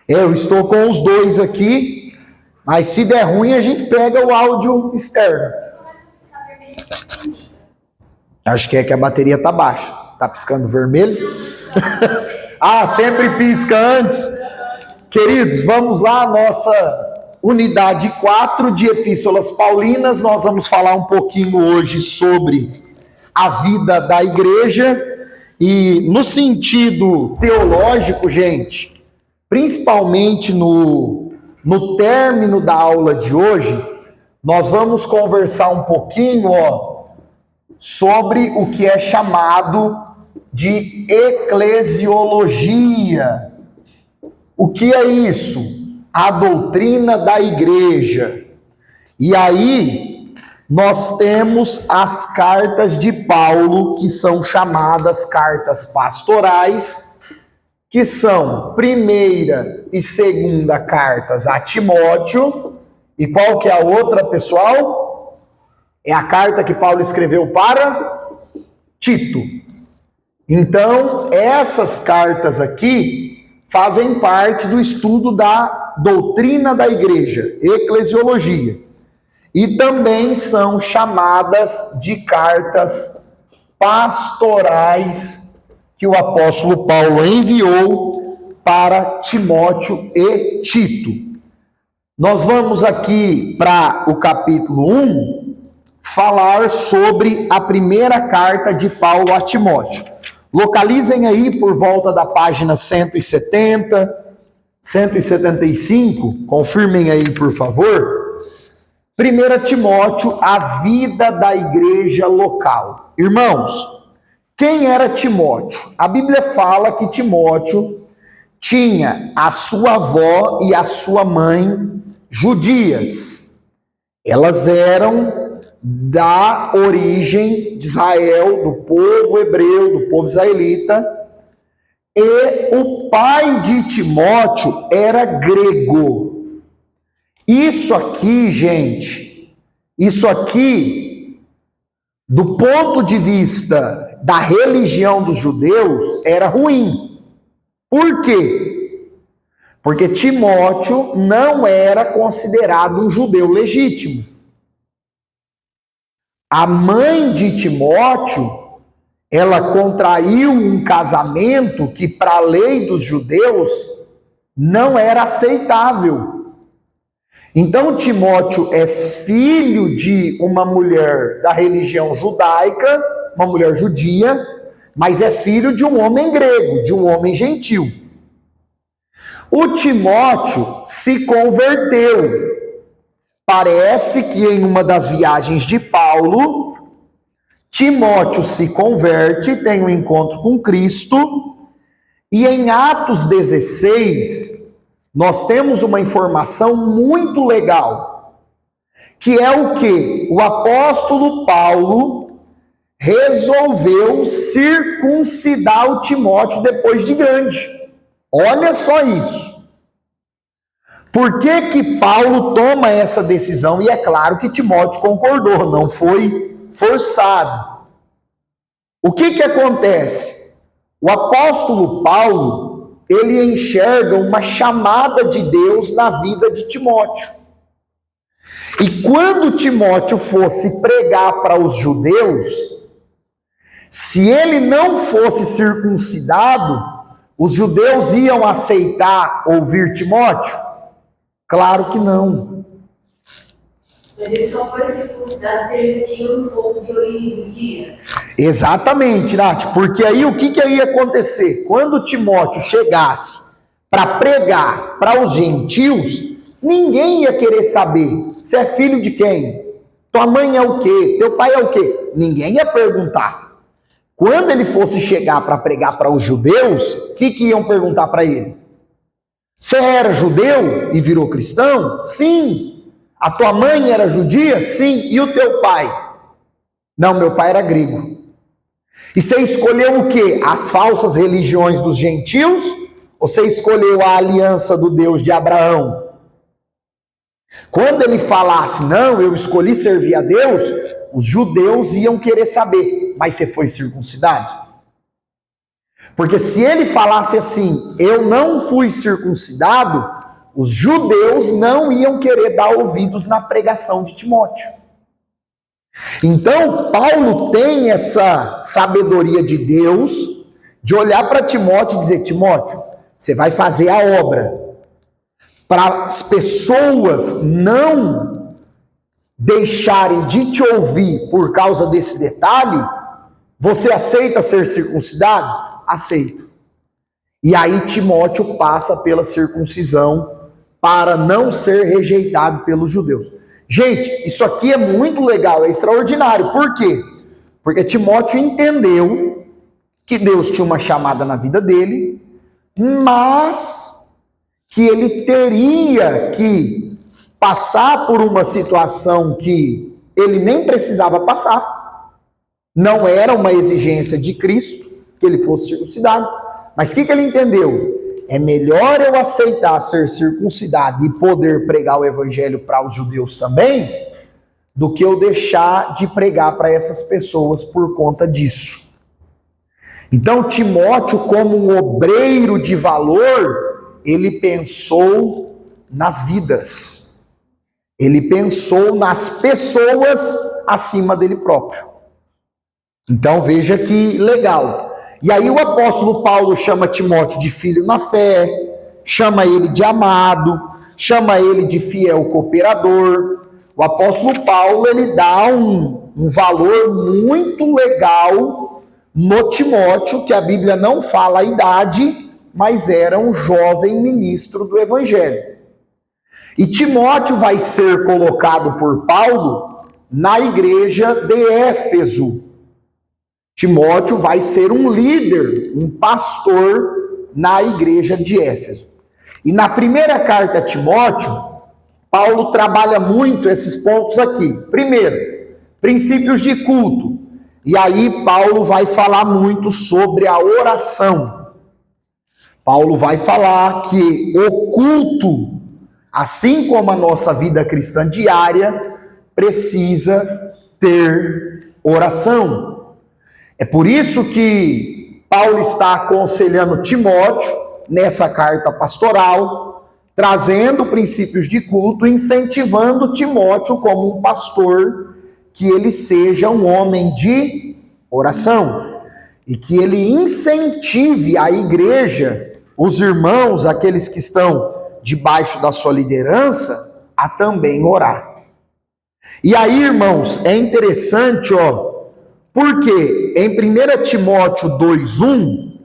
Eu estou com os dois aqui, mas se der ruim a gente pega o áudio externo. Acho que é que a bateria tá baixa. Tá piscando vermelho? Sempre pisca antes. Queridos, vamos lá, nossa unidade 4 de Epístolas Paulinas. Nós vamos falar um pouquinho hoje sobre a vida da igreja e no sentido teológico, gente, principalmente no término da aula de hoje, nós vamos conversar um pouquinho, sobre o que é chamado de eclesiologia. O que é isso? A doutrina da igreja. E aí, nós temos as cartas de Paulo, que são chamadas cartas pastorais, que são primeira e segunda cartas a Timóteo. E qual que é a outra, pessoal? É a carta que Paulo escreveu para Tito. Então, essas cartas aqui fazem parte do estudo da doutrina da igreja, eclesiologia. E também são chamadas de cartas pastorais que o apóstolo Paulo enviou para Timóteo e Tito. Nós vamos aqui para o capítulo 1, falar sobre a primeira carta de Paulo a Timóteo. Localizem aí por volta da página 170, 175, confirmem aí por favor. 1 Timóteo, a vida da igreja local. Irmãos, quem era Timóteo? A Bíblia fala que Timóteo tinha a sua avó e a sua mãe judias. Elas eram da origem de Israel, do povo hebreu, do povo israelita, e o pai de Timóteo era grego. Isso aqui, gente, do ponto de vista da religião dos judeus, era ruim. Por quê? Porque Timóteo não era considerado um judeu legítimo. A mãe de Timóteo, ela contraiu um casamento que para a lei dos judeus não era aceitável. Então Timóteo é filho de uma mulher da religião judaica, uma mulher judia, mas é filho de um homem grego, de um homem gentil. O Timóteo se converteu. Parece que em uma das viagens de Paulo, Timóteo se converte, tem um encontro com Cristo, e em Atos 16, nós temos uma informação muito legal, que é o que? O apóstolo Paulo resolveu circuncidar o Timóteo depois de grande. Olha só isso. Por que Paulo toma essa decisão? E é claro que Timóteo concordou, não foi forçado. O que acontece? O apóstolo Paulo, ele enxerga uma chamada de Deus na vida de Timóteo. E quando Timóteo fosse pregar para os judeus, se ele não fosse circuncidado, os judeus iam aceitar ouvir Timóteo? Claro que não. Mas ele só foi circuncidado porque ele tinha um pouco de origem judia. Exatamente, Nath, porque aí o que ia acontecer? Quando Timóteo chegasse para pregar para os gentios, ninguém ia querer saber, você é filho de quem? Tua mãe é o quê? Teu pai é o quê? Ninguém ia perguntar. Quando ele fosse chegar para pregar para os judeus, o que iam perguntar para ele? Você era judeu e virou cristão? Sim. A tua mãe era judia? Sim. E o teu pai? Não, meu pai era grego. E você escolheu o quê? As falsas religiões dos gentios? Ou você escolheu a aliança do Deus de Abraão? Quando ele falasse, não, eu escolhi servir a Deus, os judeus iam querer saber, mas você foi circuncidado? Porque se ele falasse assim, eu não fui circuncidado, os judeus não iam querer dar ouvidos na pregação de Timóteo. Então, Paulo tem essa sabedoria de Deus, de olhar para Timóteo e dizer, Timóteo, você vai fazer a obra. Para as pessoas não deixarem de te ouvir por causa desse detalhe, você aceita ser circuncidado? Aceito. E aí Timóteo passa pela circuncisão para não ser rejeitado pelos judeus. Gente, isso aqui é muito legal, é extraordinário. Por quê? Porque Timóteo entendeu que Deus tinha uma chamada na vida dele, mas que ele teria que passar por uma situação que ele nem precisava passar. Não era uma exigência de Cristo que ele fosse circuncidado. Mas o que ele entendeu? É melhor eu aceitar ser circuncidado e poder pregar o evangelho para os judeus também, do que eu deixar de pregar para essas pessoas por conta disso. Então, Timóteo, como um obreiro de valor, ele pensou nas vidas. Ele pensou nas pessoas acima dele próprio. Então, veja que legal. E aí o apóstolo Paulo chama Timóteo de filho na fé, chama ele de amado, chama ele de fiel cooperador. O apóstolo Paulo, ele dá um valor muito legal no Timóteo, que a Bíblia não fala a idade, mas era um jovem ministro do evangelho. E Timóteo vai ser colocado por Paulo na igreja de Éfeso. Timóteo vai ser um líder, um pastor na igreja de Éfeso. E na primeira carta a Timóteo, Paulo trabalha muito esses pontos aqui. Primeiro, princípios de culto. E aí Paulo vai falar muito sobre a oração. Paulo vai falar que o culto, assim como a nossa vida cristã diária, precisa ter oração. É por isso que Paulo está aconselhando Timóteo nessa carta pastoral, trazendo princípios de culto, incentivando Timóteo como um pastor, que ele seja um homem de oração e que ele incentive a igreja, os irmãos, aqueles que estão debaixo da sua liderança, a também orar. E aí, irmãos, é interessante, porque em 1 Timóteo 2,1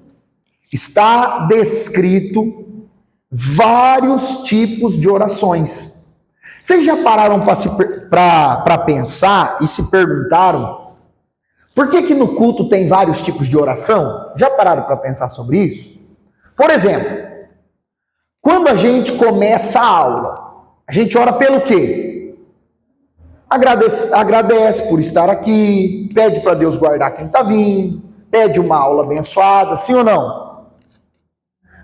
está descrito vários tipos de orações. Vocês já pararam para pensar e se perguntaram por que no culto tem vários tipos de oração? Já pararam para pensar sobre isso? Por exemplo, quando a gente começa a aula, a gente ora pelo quê? Agradece por estar aqui, pede para Deus guardar quem está vindo, pede uma aula abençoada, sim ou não?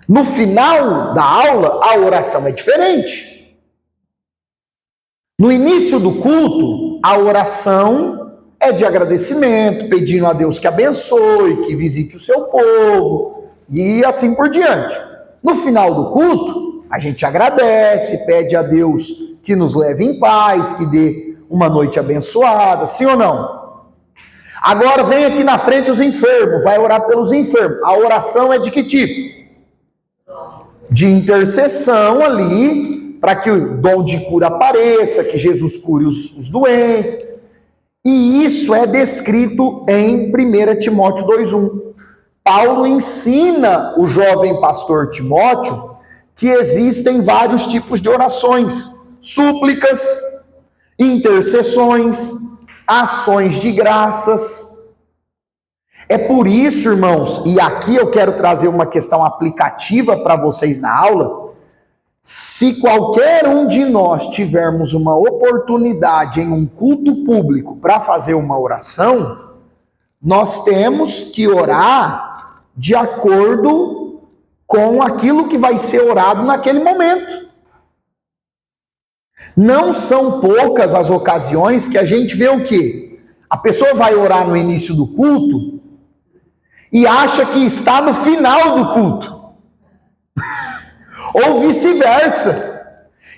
No final da aula, a oração é diferente. No início do culto, a oração é de agradecimento, pedindo a Deus que abençoe, que visite o seu povo, e assim por diante. No final do culto, a gente agradece, pede a Deus que nos leve em paz, que dê uma noite abençoada, sim ou não? Agora vem aqui na frente os enfermos, vai orar pelos enfermos. A oração é de que tipo? De intercessão ali, para que o dom de cura apareça, que Jesus cure os doentes. E isso é descrito em 1 Timóteo 2,1. Paulo ensina o jovem pastor Timóteo que existem vários tipos de orações: súplicas, intercessões, ações de graças. É por isso, irmãos, e aqui eu quero trazer uma questão aplicativa para vocês na aula. Se qualquer um de nós tivermos uma oportunidade em um culto público para fazer uma oração, nós temos que orar de acordo com aquilo que vai ser orado naquele momento. Não são poucas as ocasiões que a gente vê o quê? A pessoa vai orar no início do culto e acha que está no final do culto. Ou vice-versa.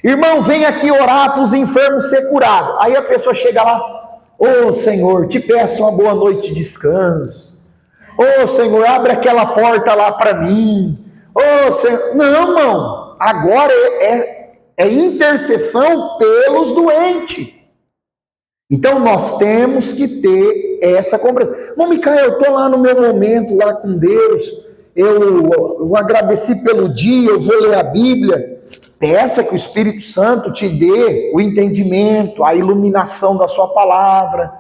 Irmão, vem aqui orar para os enfermos ser curados. Aí a pessoa chega lá: ô Senhor, te peço uma boa noite de descanso. Ô Senhor, abre aquela porta lá para mim. Ô Senhor, não, irmão, agora é intercessão pelos doentes. Então nós temos que ter essa compreensão. Irmão Micael, eu estou lá no meu momento, lá com Deus, eu agradeci pelo dia, eu vou ler a Bíblia. Peça que o Espírito Santo te dê o entendimento, a iluminação da sua palavra,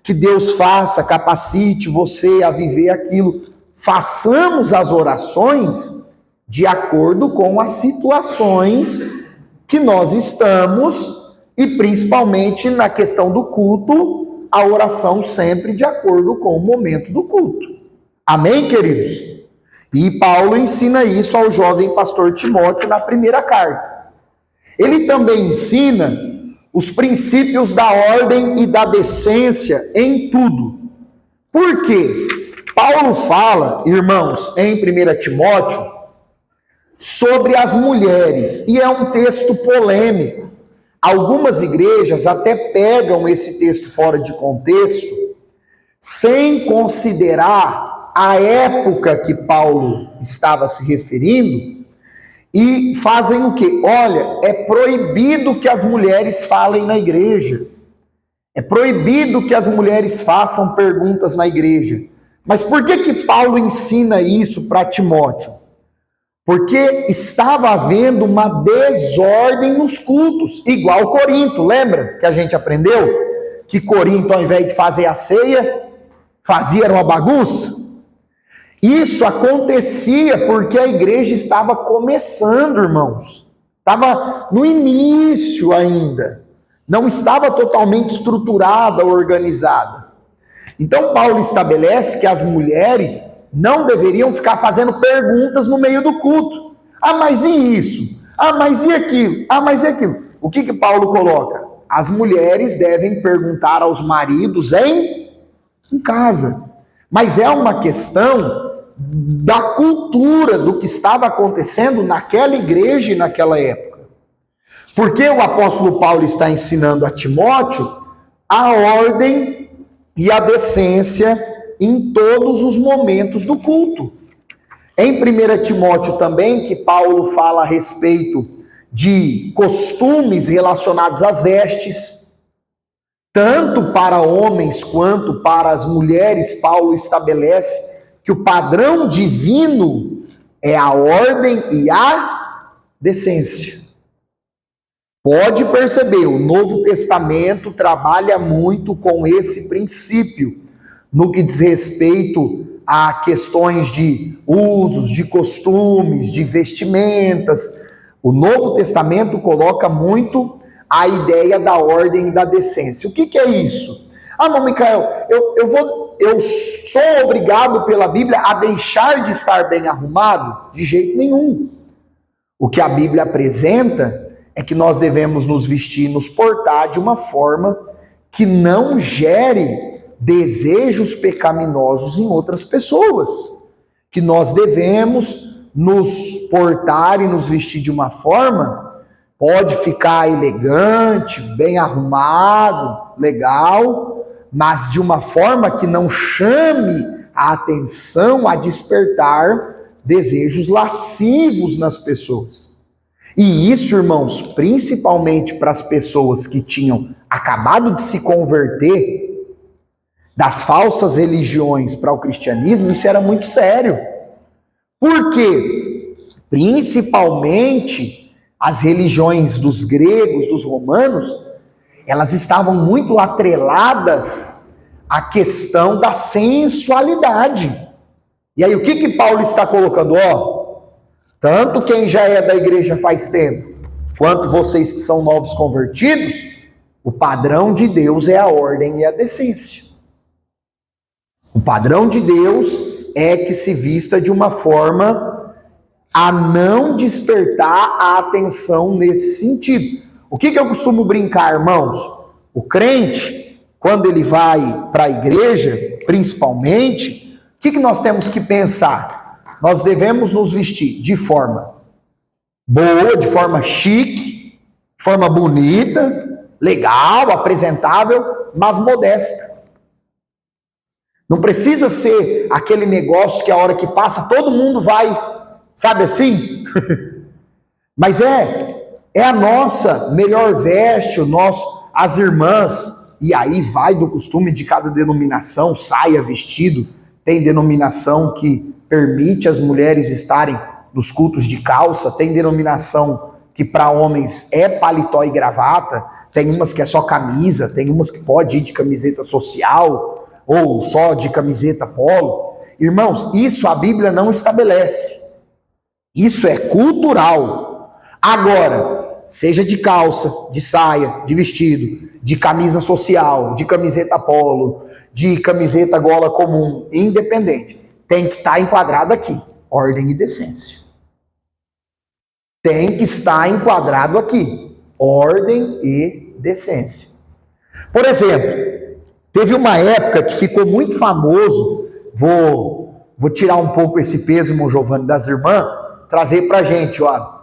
que Deus faça, capacite você a viver aquilo. Façamos as orações de acordo com as situações que nós estamos, e principalmente na questão do culto, a oração sempre de acordo com o momento do culto. Amém, queridos? E Paulo ensina isso ao jovem pastor Timóteo na primeira carta. Ele também ensina os princípios da ordem e da decência em tudo. Por quê? Paulo fala, irmãos, em 1 Timóteo, sobre as mulheres, e é um texto polêmico. Algumas igrejas até pegam esse texto fora de contexto, sem considerar a época que Paulo estava se referindo, e fazem o quê? Olha, é proibido que as mulheres falem na igreja. É proibido que as mulheres façam perguntas na igreja. Mas por que Paulo ensina isso para Timóteo? Porque estava havendo uma desordem nos cultos, igual Corinto. Lembra que a gente aprendeu? Que Corinto, ao invés de fazer a ceia, fazia uma bagunça? Isso acontecia porque a igreja estava começando, irmãos. Estava no início ainda. Não estava totalmente estruturada, organizada. Então Paulo estabelece que as mulheres não deveriam ficar fazendo perguntas no meio do culto. Ah, mas e isso? Ah, mas e aquilo? Ah, mas e aquilo? O que Paulo coloca? As mulheres devem perguntar aos maridos em casa. Mas é uma questão da cultura do que estava acontecendo naquela igreja e naquela época. Porque o apóstolo Paulo está ensinando a Timóteo a ordem e a decência em todos os momentos do culto. Em 1 Timóteo também, que Paulo fala a respeito de costumes relacionados às vestes, tanto para homens quanto para as mulheres, Paulo estabelece que o padrão divino é a ordem e a decência. Pode perceber, o Novo Testamento trabalha muito com esse princípio, no que diz respeito a questões de usos, de costumes, de vestimentas. O Novo Testamento coloca muito a ideia da ordem e da decência. O que é isso? Ah, não, Micael, eu sou obrigado pela Bíblia a deixar de estar bem arrumado? De jeito nenhum. O que a Bíblia apresenta é que nós devemos nos vestir e nos portar de uma forma que não gere desejos pecaminosos em outras pessoas, que nós devemos nos portar e nos vestir de uma forma, pode ficar elegante, bem arrumado, legal, mas de uma forma que não chame a atenção a despertar desejos lascivos nas pessoas. E isso, irmãos, principalmente para as pessoas que tinham acabado de se converter das falsas religiões para o cristianismo, isso era muito sério. Por quê? Principalmente as religiões dos gregos, dos romanos, elas estavam muito atreladas à questão da sensualidade. E aí o que Paulo está colocando? Tanto quem já é da igreja faz tempo, quanto vocês que são novos convertidos, o padrão de Deus é a ordem e a decência. O padrão de Deus é que se vista de uma forma a não despertar a atenção nesse sentido. O que eu costumo brincar, irmãos? O crente, quando ele vai para a igreja, principalmente, O que nós temos que pensar? Nós devemos nos vestir de forma boa, de forma chique, de forma bonita, legal, apresentável, mas modesta. Não precisa ser aquele negócio que a hora que passa todo mundo vai, sabe assim? Mas é a nossa melhor veste, as irmãs, e aí vai do costume de cada denominação, saia, vestido. Tem denominação que permite as mulheres estarem nos cultos de calça, tem denominação que para homens é paletó e gravata, tem umas que é só camisa, tem umas que pode ir de camiseta social, ou só de camiseta polo. Irmãos, isso a Bíblia não estabelece. Isso é cultural. Agora, seja de calça, de saia, de vestido, de camisa social, de camiseta polo, de camiseta gola comum, independente, tem que estar enquadrado aqui. Ordem e decência. Tem que estar enquadrado aqui. Ordem e decência. Por exemplo, teve uma época que ficou muito famoso, vou tirar um pouco esse peso, irmão Giovanni, das irmãs, trazer pra gente, ó.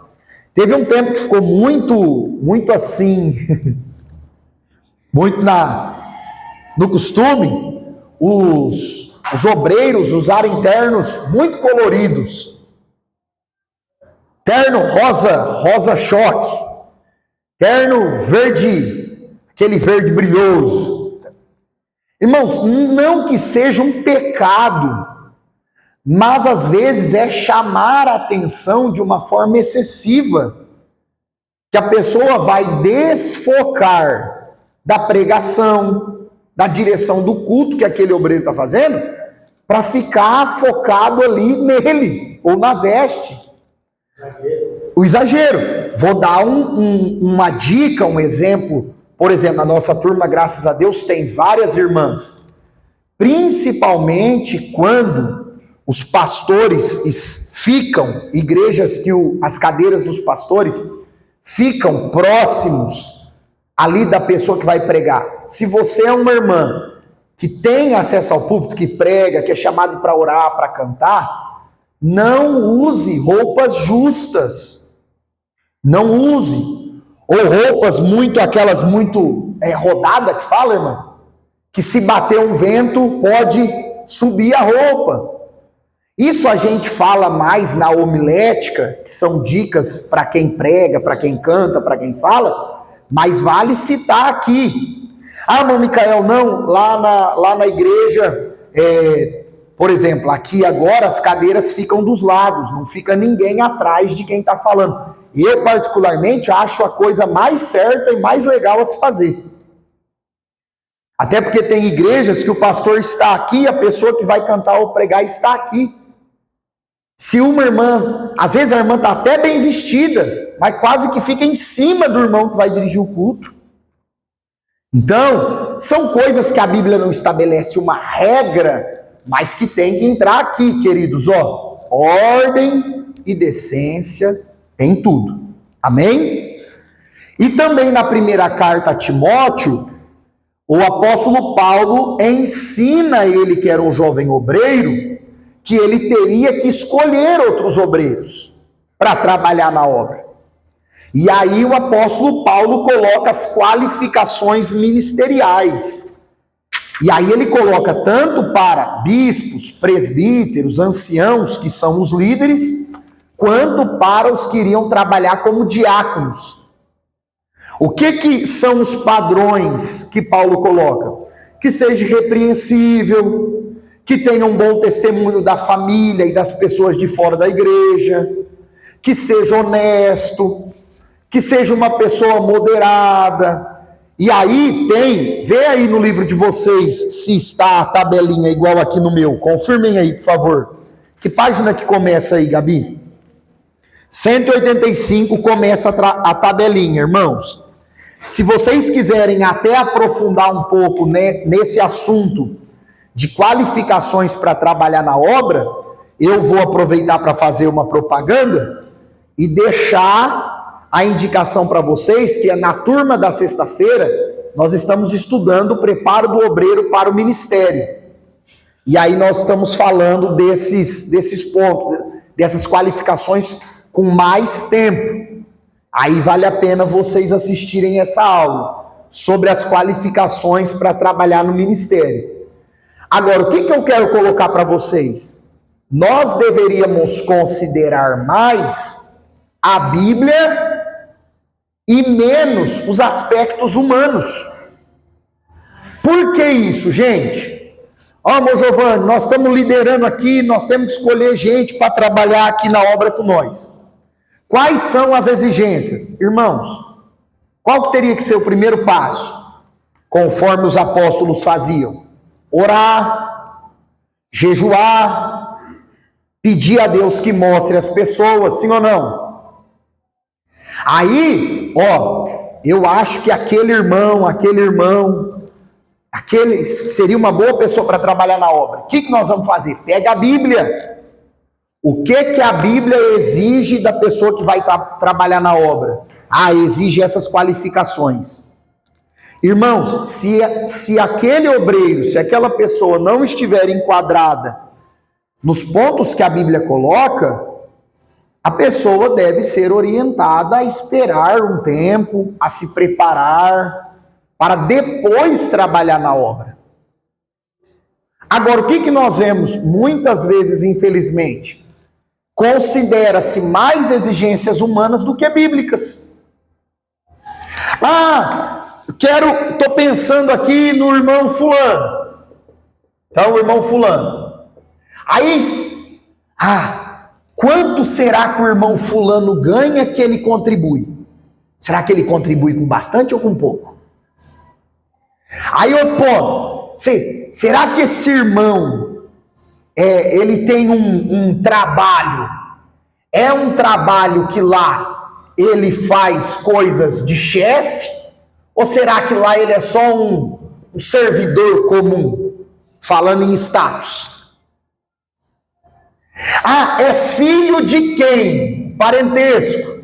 Teve um tempo que ficou muito assim, muito no costume, os obreiros usarem ternos muito coloridos. Terno rosa choque, terno verde, aquele verde brilhoso. Irmãos, não que seja um pecado, mas às vezes é chamar a atenção de uma forma excessiva, que a pessoa vai desfocar da pregação, da direção do culto que aquele obreiro está fazendo, para ficar focado ali nele, ou na veste. O exagero. Vou dar uma dica, um exemplo. Por exemplo, na nossa turma, graças a Deus, tem várias irmãs. Principalmente quando os pastores ficam, igrejas que as cadeiras dos pastores ficam próximos ali da pessoa que vai pregar. Se você é uma irmã que tem acesso ao púlpito, que prega, que é chamado para orar, para cantar, não use roupas justas. Não use. Ou roupas aquelas muito rodadas que fala, irmão, que se bater um vento pode subir a roupa. Isso a gente fala mais na homilética, que são dicas para quem prega, para quem canta, para quem fala, mas vale citar aqui. Ah, irmão Micael, não, lá na igreja, por exemplo, aqui agora as cadeiras ficam dos lados, não fica ninguém atrás de quem está falando. Eu, particularmente, acho a coisa mais certa e mais legal a se fazer. Até porque tem igrejas que o pastor está aqui, a pessoa que vai cantar ou pregar está aqui. Se uma irmã, às vezes a irmã está até bem vestida, mas quase que fica em cima do irmão que vai dirigir o culto. Então, são coisas que a Bíblia não estabelece uma regra, mas que tem que entrar aqui, queridos, ó. Ordem e decência em tudo. Amém? E também na primeira carta a Timóteo, o apóstolo Paulo ensina ele, que era um jovem obreiro, que ele teria que escolher outros obreiros para trabalhar na obra. E aí o apóstolo Paulo coloca as qualificações ministeriais. E aí ele coloca tanto para bispos, presbíteros, anciãos, que são os líderes, quanto para os que iriam trabalhar como diáconos. O que são os padrões que Paulo coloca? Que seja irrepreensível, que tenha um bom testemunho da família e das pessoas de fora da igreja, que seja honesto, que seja uma pessoa moderada. E aí vê aí no livro de vocês se está a tabelinha igual aqui no meu, confirmem aí, por favor. Que página que começa aí, Gabi? 185 começa a tabelinha, irmãos. Se vocês quiserem até aprofundar um pouco, né, nesse assunto de qualificações para trabalhar na obra, eu vou aproveitar para fazer uma propaganda e deixar a indicação para vocês que na turma da sexta-feira nós estamos estudando o preparo do obreiro para o ministério. E aí nós estamos falando desses pontos, dessas qualificações com mais tempo. Aí vale a pena vocês assistirem essa aula sobre as qualificações para trabalhar no ministério. Agora, o que eu quero colocar para vocês? Nós deveríamos considerar mais a Bíblia e menos os aspectos humanos. Por que isso, gente? Ó, meu Giovanni, nós estamos liderando aqui, nós temos que escolher gente para trabalhar aqui na obra com nós. Quais são as exigências? Irmãos, qual que teria que ser o primeiro passo? Conforme os apóstolos faziam. Orar, jejuar, pedir a Deus que mostre as pessoas, sim ou não? Aí, ó, eu acho que aquele seria uma boa pessoa para trabalhar na obra. O que nós vamos fazer? Pega a Bíblia. O que a Bíblia exige da pessoa que vai trabalhar na obra? Exige essas qualificações. Irmãos, se aquele obreiro, se aquela pessoa não estiver enquadrada nos pontos que a Bíblia coloca, a pessoa deve ser orientada a esperar um tempo, a se preparar, para depois trabalhar na obra. Agora, o que nós vemos muitas vezes, infelizmente? Considera-se mais exigências humanas do que bíblicas. Estou pensando aqui no irmão fulano. Então, o irmão fulano. Aí, quanto será que o irmão fulano ganha que ele contribui? Será que ele contribui com bastante ou com pouco? Aí outro ponto, será que esse irmão, ele tem um trabalho, é um trabalho que lá ele faz coisas de chefe, ou será que lá ele é só um servidor comum, falando em status? É filho de quem? Parentesco.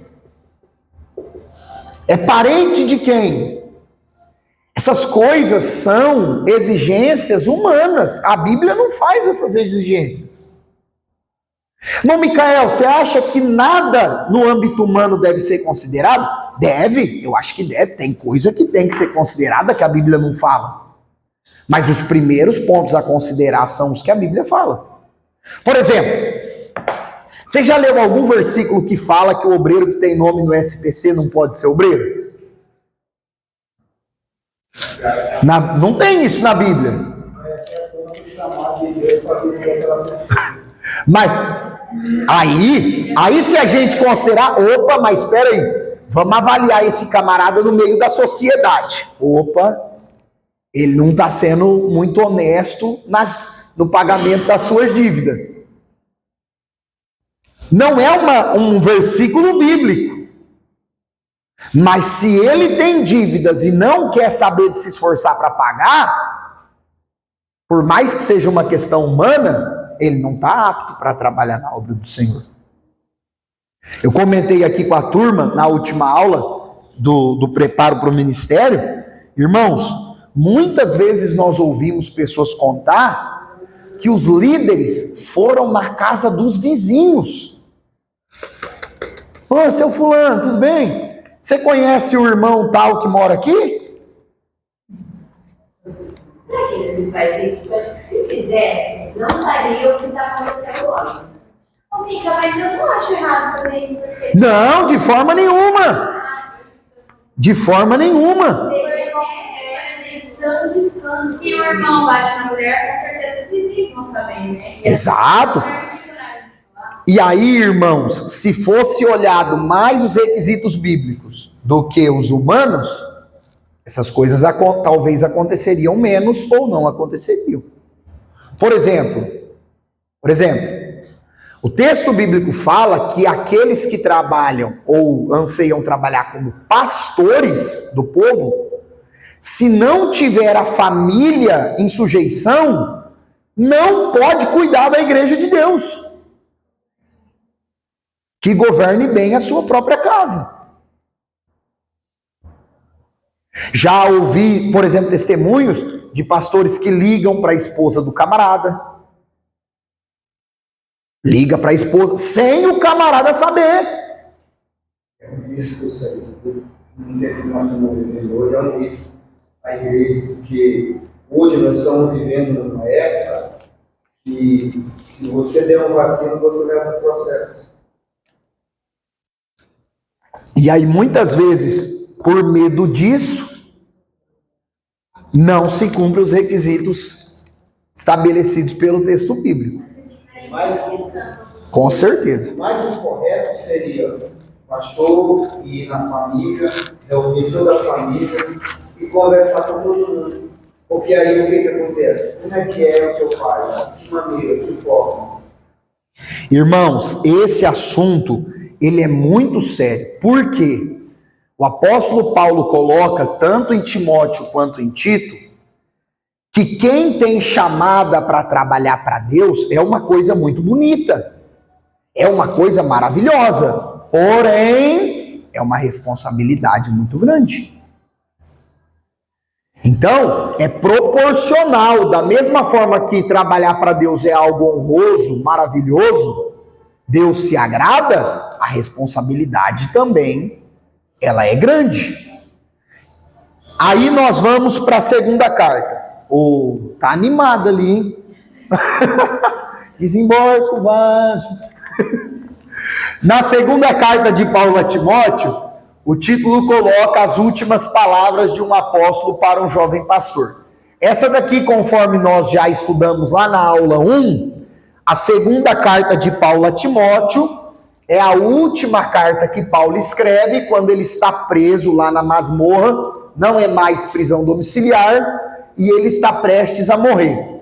É parente de quem? Essas coisas são exigências humanas. A Bíblia não faz essas exigências. Não, Micael, você acha que nada no âmbito humano deve ser considerado? Deve, eu acho que deve. Tem coisa que tem que ser considerada que a Bíblia não fala. Mas os primeiros pontos a considerar são os que a Bíblia fala. Por exemplo, você já leu algum versículo que fala que o obreiro que tem nome no SPC não pode ser obreiro? Não tem isso na Bíblia. Mas aí se a gente considerar, mas espera aí, vamos avaliar esse camarada no meio da sociedade. Ele não está sendo muito honesto no pagamento das suas dívidas. Não é um versículo bíblico. Mas se ele tem dívidas e não quer saber de se esforçar para pagar, por mais que seja uma questão humana, ele não está apto para trabalhar na obra do Senhor. Eu comentei aqui com a turma, na última aula do preparo para o ministério, irmãos, muitas vezes nós ouvimos pessoas contar que os líderes foram na casa dos vizinhos. Seu fulano, tudo bem? Você conhece o irmão tal que mora aqui? Será que eles fazem isso? Porque acho que se fizesse, não faria o que está acontecendo hoje. Mica, mas eu não acho errado fazer isso. Porque... Não, de forma nenhuma. De forma nenhuma. Se o irmão bate na mulher, com certeza os vizinhos vão saber, né? Exato. E aí, irmãos, se fosse olhado mais os requisitos bíblicos do que os humanos, essas coisas talvez aconteceriam menos ou não aconteceriam. Por exemplo, o texto bíblico fala que aqueles que trabalham ou anseiam trabalhar como pastores do povo, se não tiver a família em sujeição, não pode cuidar da igreja de Deus. Que governe bem a sua própria casa. Já ouvi, por exemplo, testemunhos de pastores que ligam para a esposa do camarada Liga para a esposa, sem o camarada saber. É um risco, não tem que nós estamos vivendo hoje, é um risco a igreja, porque hoje nós estamos vivendo numa época que, se você der um vacilo, você leva um processo. E aí, muitas vezes, por medo disso, não se cumpre os requisitos estabelecidos pelo texto bíblico. Mas, com certeza. Mas o correto seria o pastor ir na família, reunir toda a família e conversar com todo mundo. Porque aí o que acontece? Como é que é o seu pai? De que maneira? De que forma? Irmãos, esse assunto, ele é muito sério. Por quê? O apóstolo Paulo coloca, tanto em Timóteo quanto em Tito, que quem tem chamada para trabalhar para Deus é uma coisa muito bonita, é uma coisa maravilhosa, porém, é uma responsabilidade muito grande. Então, é proporcional, da mesma forma que trabalhar para Deus é algo honroso, maravilhoso, Deus se agrada, a responsabilidade também, ela é grande. Aí nós vamos para a segunda carta. Tá animado ali, hein? Desembarco baixo. Na segunda carta de Paulo a Timóteo, o título coloca as últimas palavras de um apóstolo para um jovem pastor. Essa daqui, conforme nós já estudamos lá na aula 1, a segunda carta de Paulo a Timóteo é a última carta que Paulo escreve quando ele está preso lá na masmorra, não é mais prisão domiciliar, e ele está prestes a morrer.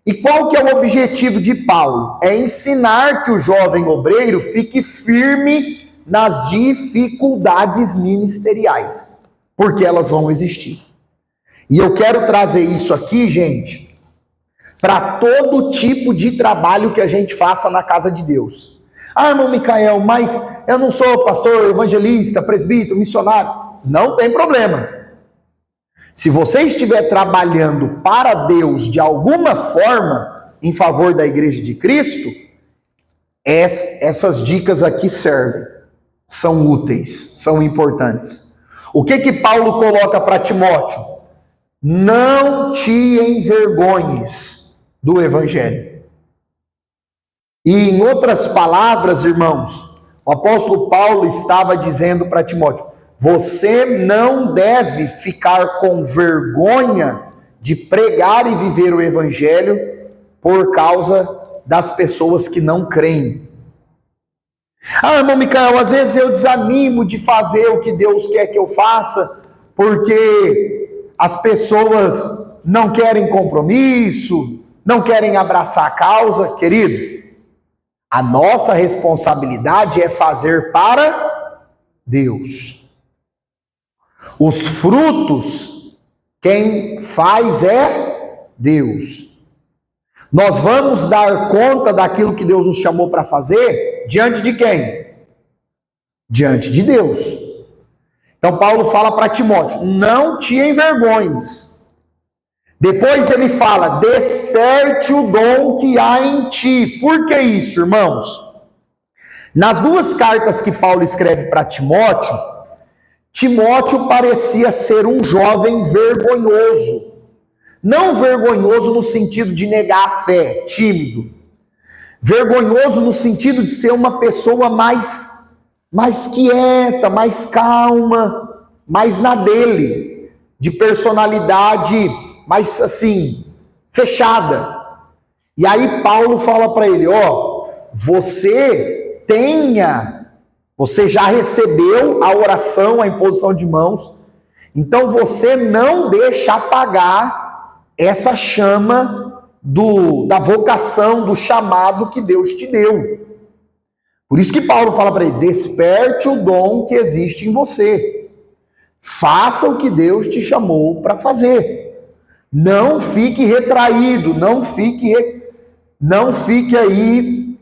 E qual que é o objetivo de Paulo? É ensinar que o jovem obreiro fique firme nas dificuldades ministeriais, porque elas vão existir. E eu quero trazer isso aqui, gente, para todo tipo de trabalho que a gente faça na casa de Deus. Ah, irmão Micael, mas eu não sou pastor, evangelista, presbítero, missionário. Não tem problema. Se você estiver trabalhando para Deus de alguma forma, em favor da igreja de Cristo, essas dicas aqui servem, são úteis, são importantes. O que Paulo coloca para Timóteo? Não te envergonhes do evangelho. E em outras palavras, irmãos, o apóstolo Paulo estava dizendo para Timóteo: você não deve ficar com vergonha de pregar e viver o evangelho por causa das pessoas que não creem. Ah, irmão Micael, às vezes eu desanimo de fazer o que Deus quer que eu faça, porque as pessoas não querem compromisso, não querem abraçar a causa. Querido, a nossa responsabilidade é fazer para Deus. Os frutos, quem faz é Deus. Nós vamos dar conta daquilo que Deus nos chamou para fazer diante de quem? Diante de Deus. Então Paulo fala para Timóteo: não te envergonhes. Depois ele fala: desperte o dom que há em ti. Por que isso, irmãos? Nas duas cartas que Paulo escreve para Timóteo, Timóteo parecia ser um jovem vergonhoso. Não vergonhoso no sentido de negar a fé, tímido. Vergonhoso no sentido de ser uma pessoa mais quieta, mais calma, mais na dele, de personalidade mais assim, fechada. E aí Paulo fala para ele: você já recebeu a oração, a imposição de mãos, então você não deixa apagar essa chama da vocação, do chamado que Deus te deu. Por isso que Paulo fala para ele: desperte o dom que existe em você. Faça o que Deus te chamou para fazer. Não fique retraído, não fique aí,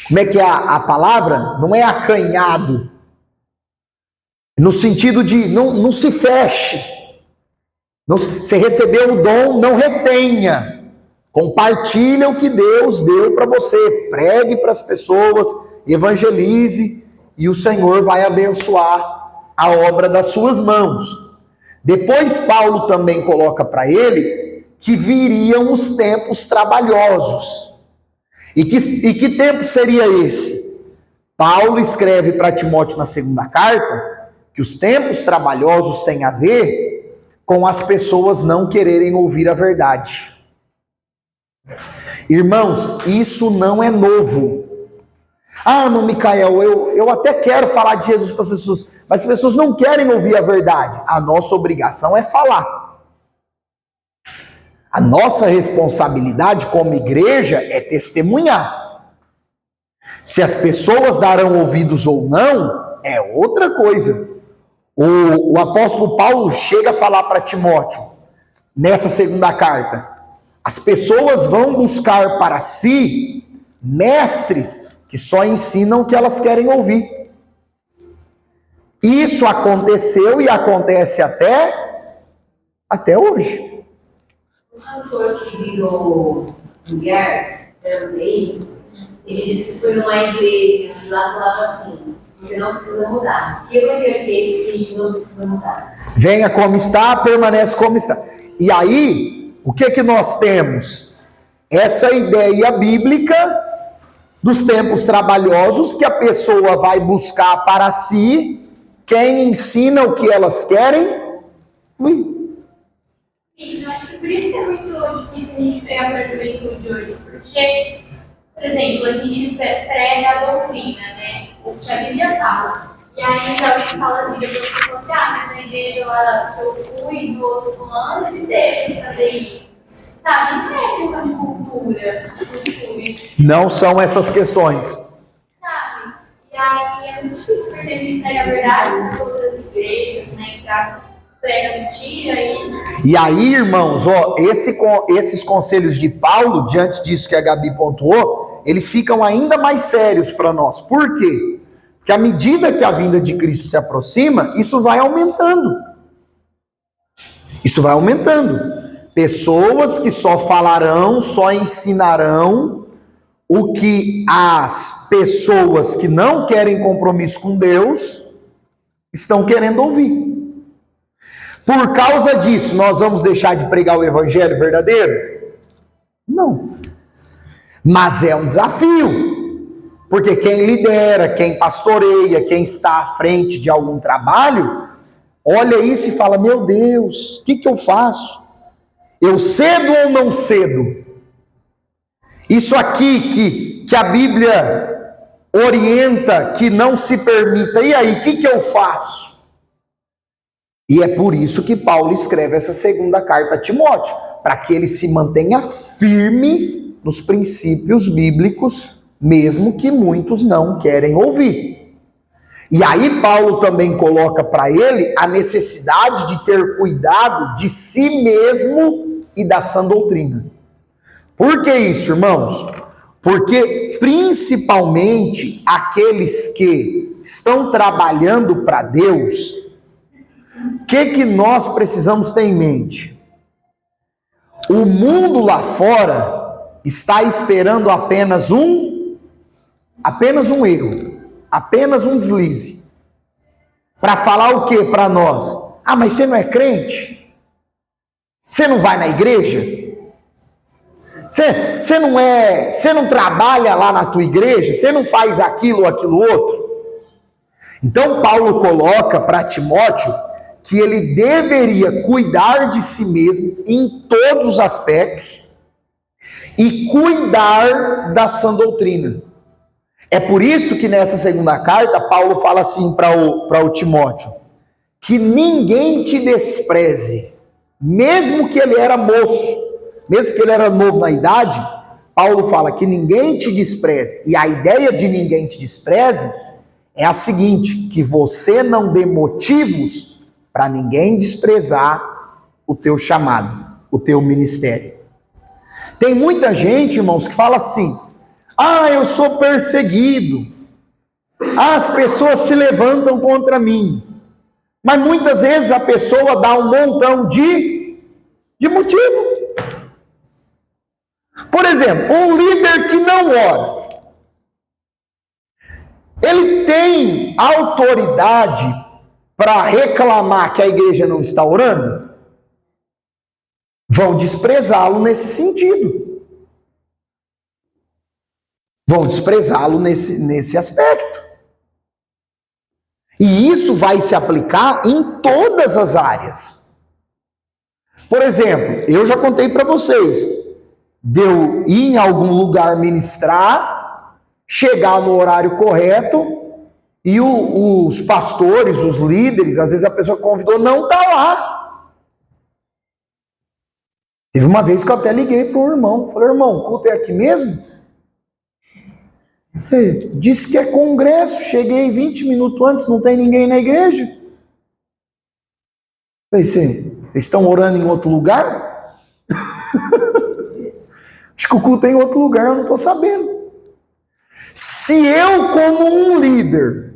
como é que é a palavra? Não é acanhado, no sentido de não se feche. Você recebeu o dom, não retenha. Compartilha o que Deus deu para você. Pregue para as pessoas, evangelize, e o Senhor vai abençoar a obra das suas mãos. Depois Paulo também coloca para ele que viriam os tempos trabalhosos. E que tempo seria esse? Paulo escreve para Timóteo na segunda carta que os tempos trabalhosos têm a ver com as pessoas não quererem ouvir a verdade. Irmãos, isso não é novo. Ah, não, Micael, eu até quero falar de Jesus para as pessoas, mas as pessoas não querem ouvir a verdade. A nossa obrigação é falar. A nossa responsabilidade como igreja é testemunhar. Se as pessoas darão ouvidos ou não, é outra coisa. O apóstolo Paulo chega a falar para Timóteo, nessa segunda carta, as pessoas vão buscar para si mestres que só ensinam o que elas querem ouvir. Isso aconteceu e acontece até hoje. O cantor que virou mulher, ele disse que foi numa igreja e lá falava assim: você não precisa mudar. Que evangelho que é esse que a gente não precisa mudar? Venha como está, permanece como está. E aí, o que nós temos? Essa ideia bíblica dos tempos trabalhosos, que a pessoa vai buscar para si quem ensina o que elas querem ouvir. Sim, eu acho que por isso que é muito difícil a gente pegar para a juventude de hoje, porque, por exemplo, a gente prega a doutrina, né? O que a Bíblia fala. E aí já alguém fala assim, depois você fala assim, mas na igreja lá que eu fui, do outro fulano, eles deixam de fazer isso. Sabe? Não é questão de cultura, costume. Não são essas questões. Sabe? E aí é muito difícil, porque a gente prega a verdade nas outras igrejas, né? Prega mentira E aí, irmãos, ó, esses conselhos de Paulo, diante disso que a Gabi pontuou, eles ficam ainda mais sérios para nós. Por quê? Porque à medida que a vinda de Cristo se aproxima, isso vai aumentando. Isso vai aumentando. Pessoas que só falarão, só ensinarão o que as pessoas que não querem compromisso com Deus estão querendo ouvir. Por causa disso, nós vamos deixar de pregar o evangelho verdadeiro? Não. Mas é um desafio. Porque quem lidera, quem pastoreia, quem está à frente de algum trabalho, olha isso e fala: meu Deus, o que eu faço? Eu cedo ou não cedo? Isso aqui que a Bíblia orienta que não se permita, e aí, o que eu faço? E é por isso que Paulo escreve essa segunda carta a Timóteo, para que ele se mantenha firme nos princípios bíblicos, mesmo que muitos não querem ouvir. E aí Paulo também coloca para ele a necessidade de ter cuidado de si mesmo e da sã doutrina. Por que isso, irmãos? Porque principalmente aqueles que estão trabalhando para Deus, o que nós precisamos ter em mente? O mundo lá fora está esperando apenas um erro, apenas um deslize, para falar o que para nós? Ah, mas você não é crente? Você não vai na igreja? Você não trabalha lá na tua igreja? Você não faz aquilo ou aquilo outro? Então Paulo coloca para Timóteo que ele deveria cuidar de si mesmo em todos os aspectos e cuidar da sã doutrina. É por isso que nessa segunda carta Paulo fala assim para o Timóteo: que ninguém te despreze, mesmo que ele era moço, mesmo que ele era novo na idade. Paulo fala que ninguém te despreze, e a ideia de ninguém te despreze é a seguinte: que você não dê motivos para ninguém desprezar o teu chamado, o teu ministério. Tem muita gente, irmãos, que fala assim: ah, eu sou perseguido, as pessoas se levantam contra mim. Mas muitas vezes a pessoa dá um montão de motivo. Por exemplo, um líder que não ora, ele tem autoridade para reclamar que a igreja não está orando? Vão desprezá-lo nesse sentido. Vão desprezá-lo nesse aspecto. E isso vai se aplicar em todas as áreas. Por exemplo, eu já contei para vocês, de eu ir em algum lugar ministrar, chegar no horário correto, e os pastores, os líderes, às vezes a pessoa que convidou não está lá. Teve uma vez que eu até liguei para um irmão, falei, irmão, o culto é aqui mesmo? Ele disse que é congresso, cheguei 20 minutos antes, não tem ninguém na igreja. Falei, vocês estão orando em outro lugar? Acho que o culto é em outro lugar, eu não estou sabendo. Se eu, como um líder,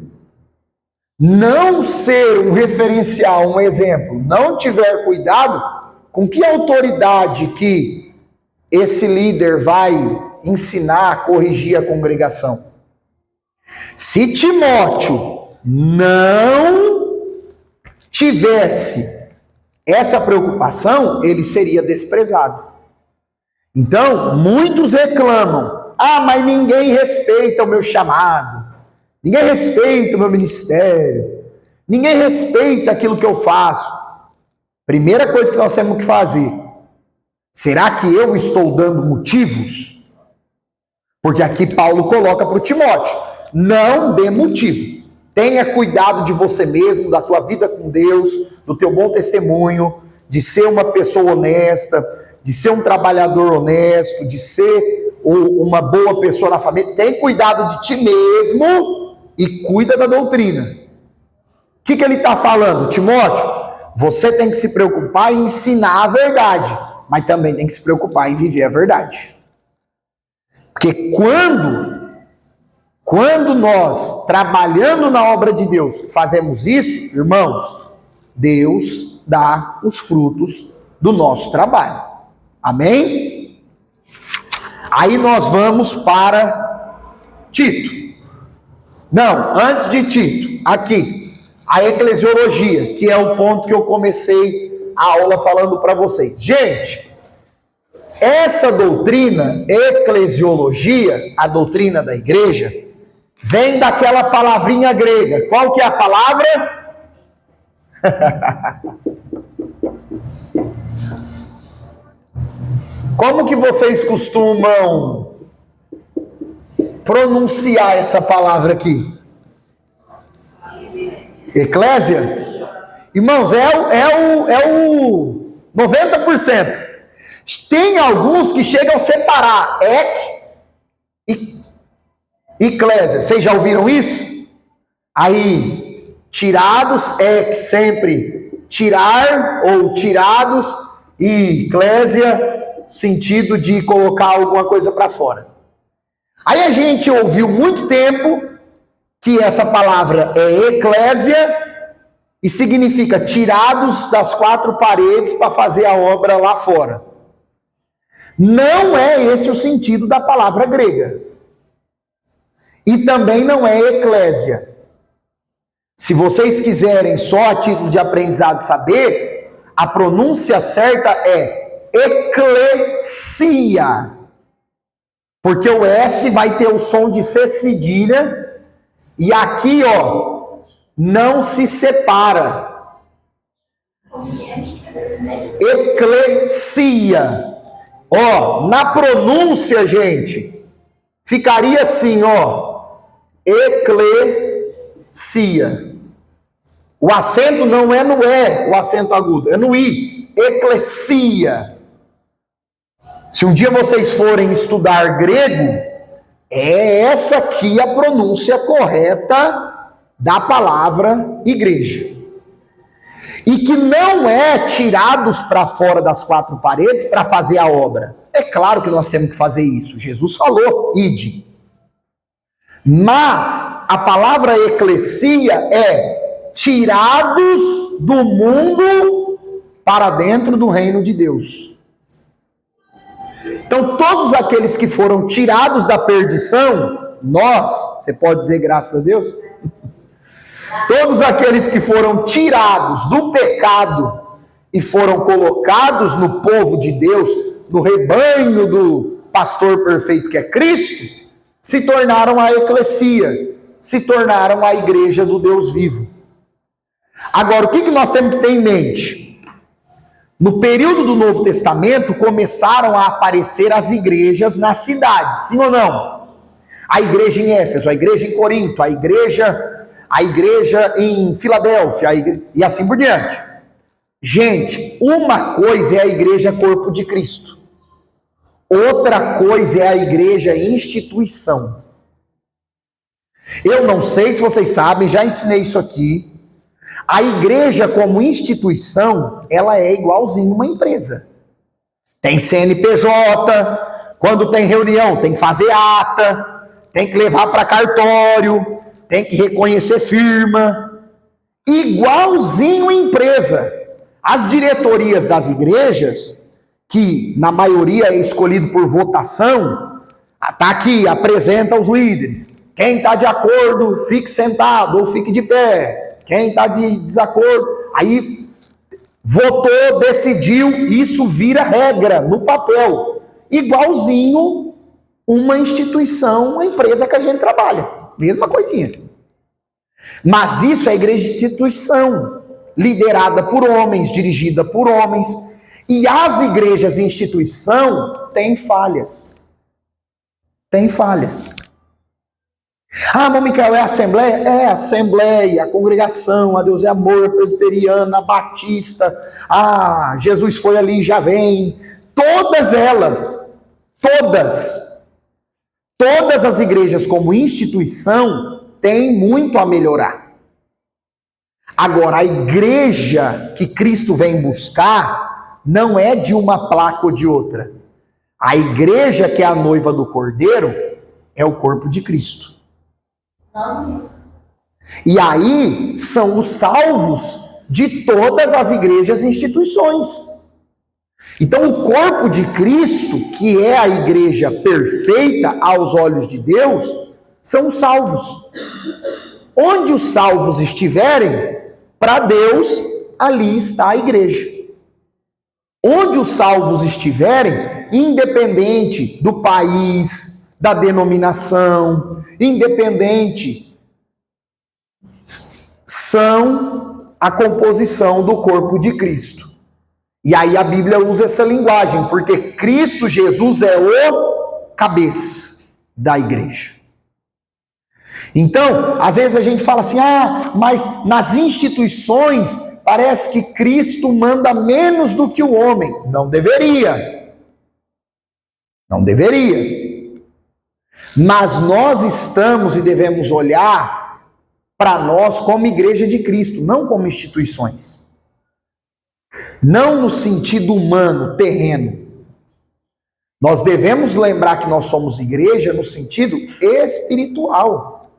não ser um referencial, um exemplo, não tiver cuidado, com que autoridade que esse líder vai ensinar, corrigir a congregação? Se Timóteo não tivesse essa preocupação, ele seria desprezado. Então, muitos reclamam, mas ninguém respeita o meu chamado, ninguém respeita o meu ministério, ninguém respeita aquilo que eu faço. Primeira coisa que nós temos que fazer, será que eu estou dando motivos? Porque aqui Paulo coloca para o Timóteo, não dê motivo. Tenha cuidado de você mesmo, da tua vida com Deus, do teu bom testemunho, de ser uma pessoa honesta, de ser um trabalhador honesto, de ser uma boa pessoa na família. Tem cuidado de ti mesmo e cuida da doutrina. O que ele está falando? Timóteo, você tem que se preocupar em ensinar a verdade, mas também tem que se preocupar em viver a verdade. Porque quando nós, trabalhando na obra de Deus, fazemos isso, irmãos, Deus dá os frutos do nosso trabalho. Amém? Aí nós vamos para Tito. Não, antes de Tito, aqui, a eclesiologia, que é o ponto que eu comecei a aula falando para vocês. Gente, essa doutrina, eclesiologia, a doutrina da igreja, vem daquela palavrinha grega. Qual que é a palavra? Como que vocês costumam pronunciar essa palavra aqui? Eclésia? Irmãos, é o 90%. Tem alguns que chegam a separar e eclésia. Vocês já ouviram isso? Aí, tirados, sempre tirar ou tirados, e eclésia, sentido de colocar alguma coisa para fora. Aí a gente ouviu muito tempo que essa palavra é eclésia e significa tirados das quatro paredes para fazer a obra lá fora. Não é esse o sentido da palavra grega. E também não é eclésia. Se vocês quiserem só a título de aprendizado saber, a pronúncia certa é eclesia, porque o S vai ter o som de C cedilha, e aqui, não se separa. Eclesia. Na pronúncia, gente, ficaria assim, eclesia. O acento não é no E, o acento agudo, é no I. Eclesia. Se um dia vocês forem estudar grego, é essa aqui a pronúncia correta da palavra igreja. E que não é tirados para fora das quatro paredes para fazer a obra. É claro que nós temos que fazer isso. Jesus falou, ide. Mas a palavra eclesia é tirados do mundo para dentro do reino de Deus. Então, todos aqueles que foram tirados da perdição, você pode dizer graças a Deus? Todos aqueles que foram tirados do pecado e foram colocados no povo de Deus, no rebanho do pastor perfeito que é Cristo, se tornaram a eclesia, se tornaram a igreja do Deus vivo. Agora, o que nós temos que ter em mente? No período do Novo Testamento, começaram a aparecer as igrejas nas cidades, sim ou não? A igreja em Éfeso, a igreja em Corinto, a igreja em Filadélfia, e assim por diante. Gente, uma coisa é a igreja corpo de Cristo. Outra coisa é a igreja instituição. Eu não sei se vocês sabem, já ensinei isso aqui. A igreja como instituição, ela é igualzinho uma empresa. Tem CNPJ, quando tem reunião tem que fazer ata, tem que levar para cartório, tem que reconhecer firma. Igualzinho empresa. As diretorias das igrejas, que na maioria é escolhido por votação, está aqui, apresenta os líderes. Quem está de acordo, fique sentado ou fique de pé. Quem está de desacordo, aí votou, decidiu, isso vira regra no papel. Igualzinho uma instituição, uma empresa que a gente trabalha. Mesma coisinha. Mas isso é igreja instituição, liderada por homens, dirigida por homens. E as igrejas instituição têm falhas. Tem falhas. Ah, mas Micael, é assembleia? É assembleia, a congregação, a Deus é amor, a presbiteriana, a batista, Jesus foi ali e já vem. Todas elas, todas as igrejas como instituição têm muito a melhorar. Agora, a igreja que Cristo vem buscar não é de uma placa ou de outra. A igreja que é a noiva do Cordeiro é o corpo de Cristo. E aí são os salvos de todas as igrejas e instituições. Então o corpo de Cristo, que é a igreja perfeita aos olhos de Deus, são os salvos. Onde os salvos estiverem, para Deus, ali está a igreja. Onde os salvos estiverem, independente do país, da denominação, independente, são a composição do corpo de Cristo. E aí a Bíblia usa essa linguagem, porque Cristo Jesus é o cabeça da igreja. Então, às vezes a gente fala assim, mas nas instituições parece que Cristo manda menos do que o homem. Não deveria. Não deveria. Mas nós estamos e devemos olhar para nós como igreja de Cristo, não como instituições. Não no sentido humano, terreno. Nós devemos lembrar que nós somos igreja no sentido espiritual.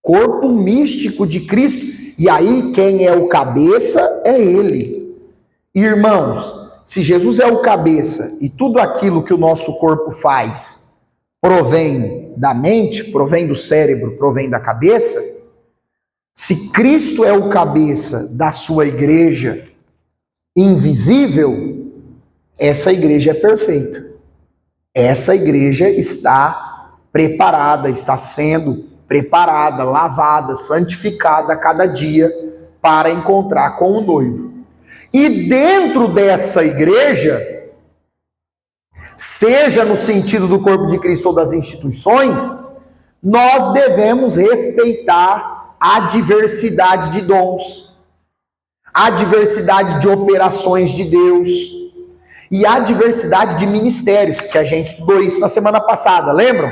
Corpo místico de Cristo. E aí quem é o cabeça é Ele. Irmãos, se Jesus é o cabeça e tudo aquilo que o nosso corpo faz provém da mente, provém do cérebro, provém da cabeça, se Cristo é o cabeça da sua igreja invisível, essa igreja é perfeita. Essa igreja está preparada, está sendo preparada, lavada, santificada a cada dia para encontrar com o noivo. E dentro dessa igreja, seja no sentido do corpo de Cristo ou das instituições, nós devemos respeitar a diversidade de dons, a diversidade de operações de Deus e a diversidade de ministérios, que a gente estudou isso na semana passada, lembram?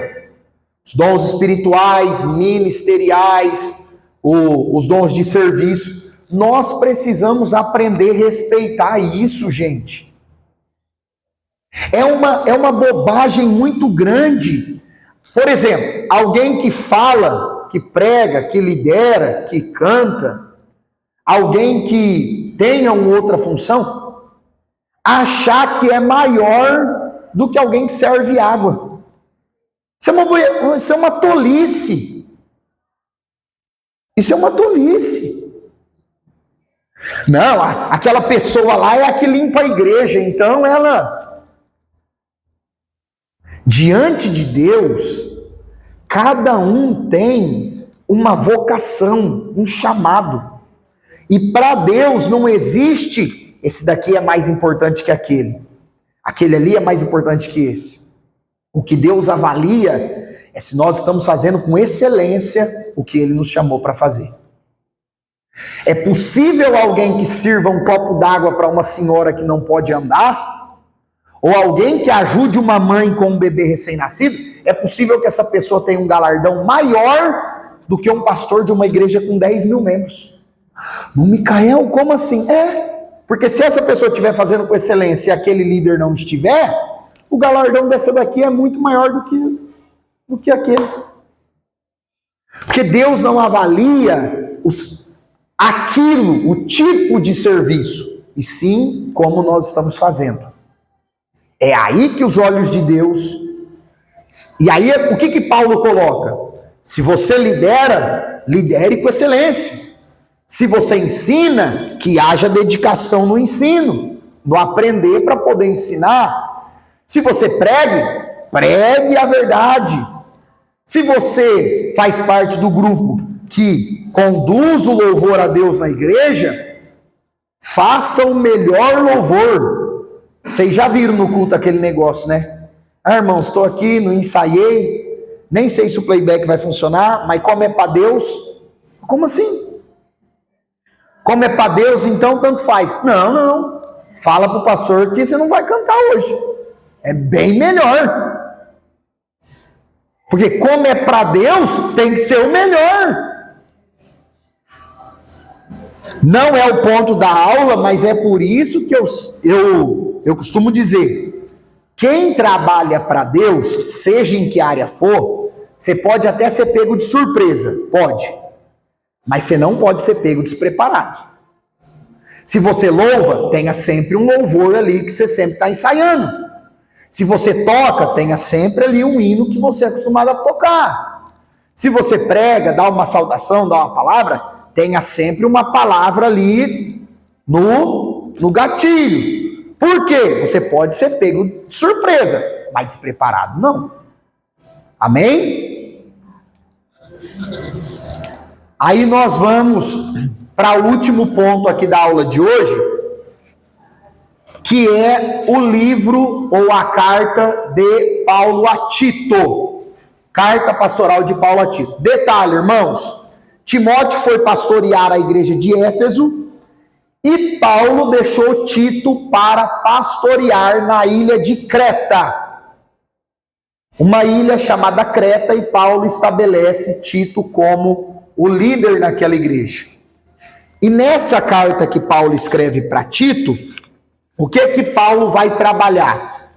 Os dons espirituais, ministeriais, os dons de serviço. Nós precisamos aprender a respeitar isso, gente. É uma bobagem muito grande. Por exemplo, alguém que fala, que prega, que lidera, que canta, alguém que tenha uma outra função, achar que é maior do que alguém que serve água. Isso é uma tolice. Isso é uma tolice. Não, aquela pessoa lá é a que limpa a igreja, então ela... Diante de Deus, cada um tem uma vocação, um chamado. E para Deus não existe, esse daqui é mais importante que aquele. Aquele ali é mais importante que esse. O que Deus avalia é se nós estamos fazendo com excelência o que Ele nos chamou para fazer. É possível alguém que sirva um copo d'água para uma senhora que não pode andar? Ou alguém que ajude uma mãe com um bebê recém-nascido? É possível que essa pessoa tenha um galardão maior do que um pastor de uma igreja com 10 mil membros. No Micael, como assim? Porque se essa pessoa estiver fazendo com excelência e aquele líder não estiver, o galardão dessa daqui é muito maior do que aquele. Porque Deus não avalia aquilo, o tipo de serviço, e sim como nós estamos fazendo. É aí que os olhos de Deus... E aí, o que Paulo coloca? Se você lidera, lidere com excelência. Se você ensina, que haja dedicação no ensino, no aprender para poder ensinar. Se você pregue a verdade. Se você faz parte do grupo que conduz o louvor a Deus na igreja, faça o melhor louvor. Vocês já viram no culto aquele negócio, né? Irmãos, estou aqui, não ensaiei, nem sei se o playback vai funcionar, mas como é para Deus... Como assim? Como é para Deus, então tanto faz. Não. Fala para o pastor que você não vai cantar hoje. É bem melhor. Porque como é para Deus, tem que ser o melhor. Não é o ponto da aula, mas é por isso que eu costumo dizer, quem trabalha para Deus, seja em que área for, você pode até ser pego de surpresa, pode, mas você não pode ser pego despreparado. Se você louva, tenha sempre um louvor ali que você sempre está ensaiando. Se você toca, tenha sempre ali um hino que você é acostumado a tocar. Se você prega, dá uma saudação, dá uma palavra, tenha sempre uma palavra ali no gatilho. Por quê? Você pode ser pego de surpresa, mas despreparado não. Amém? Aí nós vamos para o último ponto aqui da aula de hoje, que é o livro ou a carta de Paulo a Tito. Carta pastoral de Paulo a Tito. Detalhe, irmãos, Timóteo foi pastorear a igreja de Éfeso, e Paulo deixou Tito para pastorear na ilha de Creta. Uma ilha chamada Creta, e Paulo estabelece Tito como o líder naquela igreja. E nessa carta que Paulo escreve para Tito, o que Paulo vai trabalhar?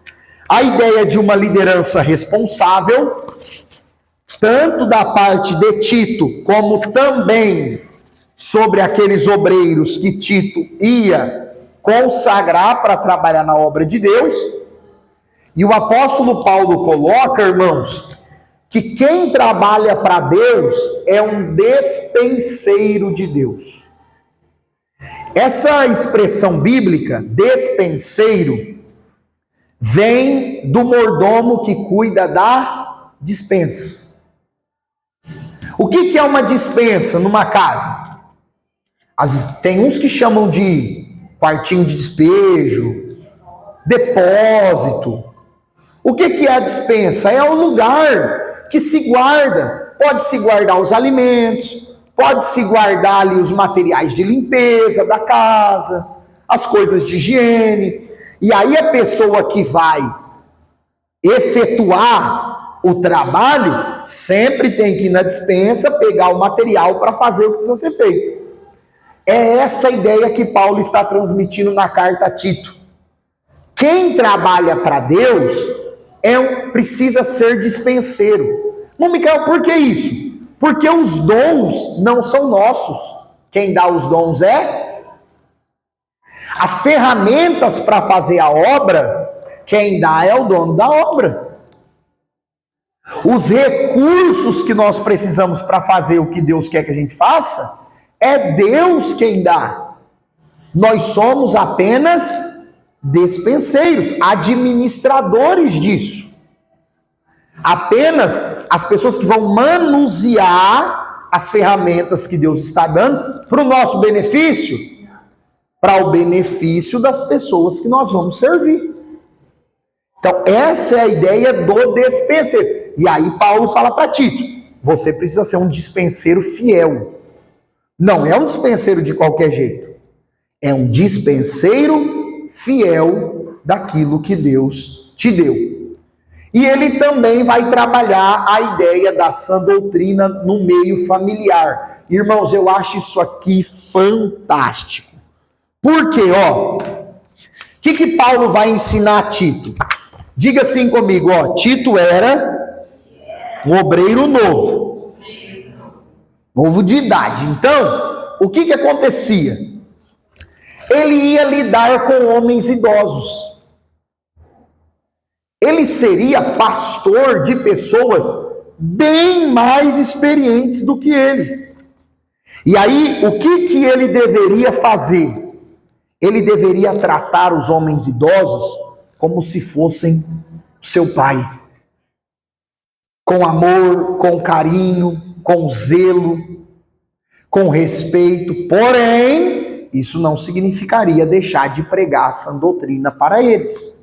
A ideia de uma liderança responsável, tanto da parte de Tito, como também sobre aqueles obreiros que Tito ia consagrar para trabalhar na obra de Deus. E o apóstolo Paulo coloca, irmãos, que quem trabalha para Deus é um despenseiro de Deus. Essa expressão bíblica, despenseiro, vem do mordomo que cuida da despensa. O que é uma despensa numa casa? Tem uns que chamam de quartinho de despejo, depósito. O que é a despensa? É o lugar que se guarda. Pode-se guardar os alimentos, pode-se guardar ali os materiais de limpeza da casa, as coisas de higiene. E aí a pessoa que vai efetuar o trabalho sempre tem que ir na despensa pegar o material para fazer o que precisa ser feito. É essa a ideia que Paulo está transmitindo na carta a Tito. Quem trabalha para Deus precisa ser dispenseiro. Mas, Micael, por que isso? Porque os dons não são nossos. Quem dá os dons é? As ferramentas para fazer a obra Quem dá é o dono da obra. Os recursos que nós precisamos para fazer o que Deus quer que a gente faça, é Deus quem dá. Nós somos apenas despenseiros, administradores disso. Apenas as pessoas que vão manusear as ferramentas que Deus está dando para o nosso benefício, para o benefício das pessoas que nós vamos servir. Então, essa é a ideia do dispenseiro. E aí Paulo fala para Tito, você precisa ser um dispenseiro fiel. Não é um dispenseiro de qualquer jeito. É um dispenseiro fiel daquilo que Deus te deu. E ele também vai trabalhar a ideia da sã doutrina no meio familiar. Irmãos, eu acho isso aqui fantástico. Por quê? O que Paulo vai ensinar a Tito? Diga assim comigo, Tito era um obreiro novo. Novo de idade. Então, o que acontecia? Ele ia lidar com homens idosos. Ele seria pastor de pessoas bem mais experientes do que ele. E aí, o que ele deveria fazer? Ele deveria tratar os homens idosos como se fossem seu pai. Com amor, com carinho, com zelo, com respeito. Porém, isso não significaria deixar de pregar a sã doutrina para eles.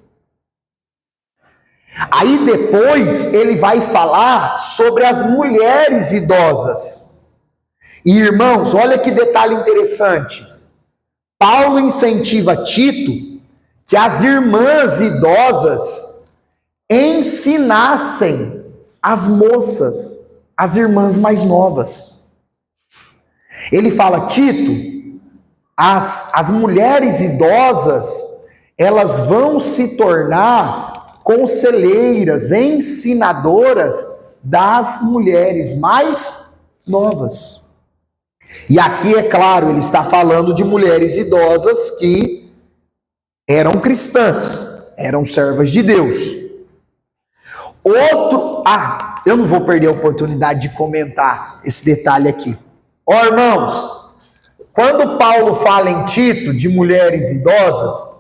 Aí depois ele vai falar sobre as mulheres idosas. E irmãos, olha que detalhe interessante. Paulo incentiva Tito que as irmãs idosas ensinassem as moças, as irmãs mais novas. Ele fala, Tito, as mulheres idosas, elas vão se tornar conselheiras, ensinadoras das mulheres mais novas. E aqui, é claro, ele está falando de mulheres idosas que eram cristãs, eram servas de Deus. Eu não vou perder a oportunidade de comentar esse detalhe aqui. Irmãos, quando Paulo fala em Tito de mulheres idosas,